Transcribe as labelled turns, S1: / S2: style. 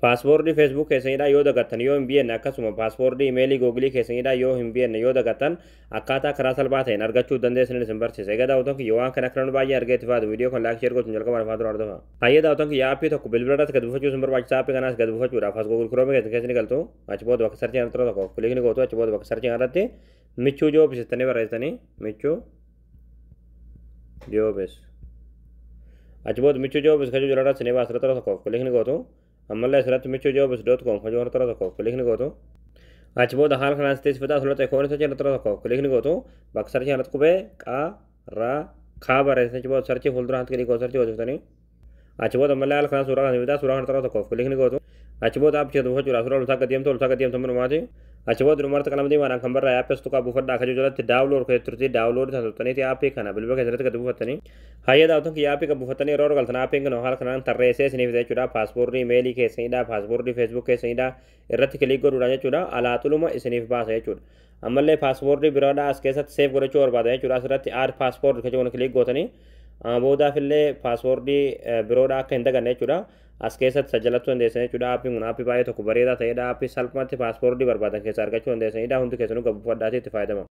S1: paaspoortii feesbuuk keessanidha yoo dagattan yoo hin bi'enne akkasuma paaspoortii imeelii googilii keessanidha yoo hin bi'enne yoo dagattan akkaataa karaa salphaa ta'een argachuu dandeessan isin barsiisa. Egaa daawwattoon kiyya waan kana akka baay'ee argeetti faatu viidiyoo kan laayik sheer gochuun jalqaba afaan duraan argafa. Hayyee daawwattoon kiyya aappii tokko bilbila irratti gad buufachuu isin barbaachisa. Aappii kanaas gad buufachuudhaaf as Google Chrome keessa ni galtu. Achi booda bakka sarchii irratti tokko kilikni gootu achi booda bakka sarchii irratti michuu joobis jettanii barreessitanii michuu joobis. Achi booda michuu joobis kan jiru irratti ni baasira tokko kilikni gootu. Ammallee asirratti michujobs.com kan jiru tokko kilikni gootu. Achi booda haala kanaan sitti fitaa sulata ikoonii sarchii irratti tokko kilikni gootu. Bakka sarchii irratti qubee kaa barreessanii achi booda sarchii fuuldura hanti kilikoo sarchii hojjetanii. Achi booda ammallee haala kanaan suuraa kan fitaa suuraa kan tokko kilikni gootu. Achi booda aappii buufachuudhaaf suuraa loltaa gadiimtu minumaati. Achi booda dhumarratti qalama diimaadhaan kan barraa'e aappii astuqaa buufadhaa akka jalatti daawulood kan turtii daawulood kan turtaniiti aappii kana bilbila keessatti gadi buufattanii. Hayyee daawwattoon kiyya aappii kan buufattanii yeroo galtan aappiin kana haala kanaan tarreessee isiniif jechuudha. Paaspoortii imeelii keessanidha paaspoortii feesbuuk keessanidha irratti kilik godhuudhaan jechuudha alaaxuluma isiniif baasa jechuudha. Ammallee paaspoortii biroodhaa as keessatti seef godhachuu barbaada jechuudha. Asirratti aad paaspoortii kan jedhu kilik gootanii boodaafillee paaspoortii biroodhaa akka hin daganne jechuudha. As keessatti sajjalachuu dandeessan jechuudha. Aappiin kun aappii baay'ee tokko bareedaa ta'edha. Aappii salphumatti paaspoortii barbaadan keessaa argachuu dandeessanidha. Hundi keessanuu gad buufadhaatii itti fayyadama.